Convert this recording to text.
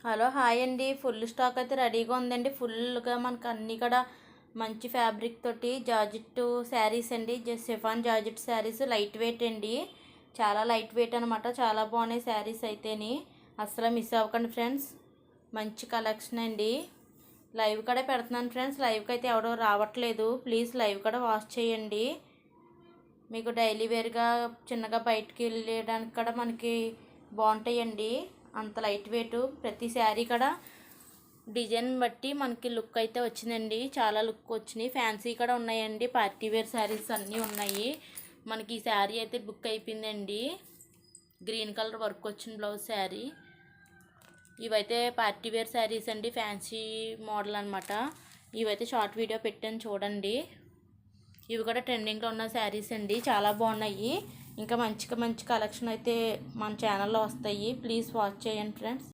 Hello hi అండి. Full stock అయితే రెడీగా ఉందండి. ఫుల్గా మనకు అన్నీ కూడా మంచి ఫ్యాబ్రిక్ తోటి జార్జెట్ శారీస్ అండి. Chiffon georgette saris light weight అండి. చాలా లైట్ వెయిట్ అనమాట. చాలా బాగున్నాయి శారీస్ అయితేని. అస్సలు మిస్ అవ్వకండి ఫ్రెండ్స్. మంచి కలెక్షన్ అండి. లైవ్ కూడా పెడుతున్నాను ఫ్రెండ్స్. లైవ్కి అయితే ఎవడో రావట్లేదు. ప్లీజ్ లైవ్ కూడా వాచ్ చేయండి. మీకు డైలీ వేర్గా చిన్నగా బయటికి వెళ్ళడానికి కూడా మనకి బాగుంటాయండి. అంత లైట్ వెయిట్. ప్రతి శారీ కూడా డిజైన్ బట్టి మనకి లుక్ అయితే వచ్చిందండి. చాలా లుక్ వచ్చినాయి. ఫ్యాన్సీ కూడా ఉన్నాయండి. పార్టీ వేర్ శారీస్ అన్నీ ఉన్నాయి. మనకి ఈ శారీ అయితే బుక్ అయిపోయిందండి. గ్రీన్ కలర్ వర్క్ వచ్చిన బ్లౌజ్ శారీ. ఇవైతే పార్టీ వేర్ శారీస్ అండి. ఫ్యాన్సీ మోడల్ అనమాట. ఇవైతే షార్ట్ వీడియో పెట్టాను చూడండి. ఇవి కూడా ట్రెండింగ్లో ఉన్న శారీస్ అండి. చాలా బాగున్నాయి. ఇంకా మంచి కలెక్షన్ అయితే మన ఛానల్లో వస్తాయి. ప్లీజ్ వాచ్ చేయండి ఫ్రెండ్స్.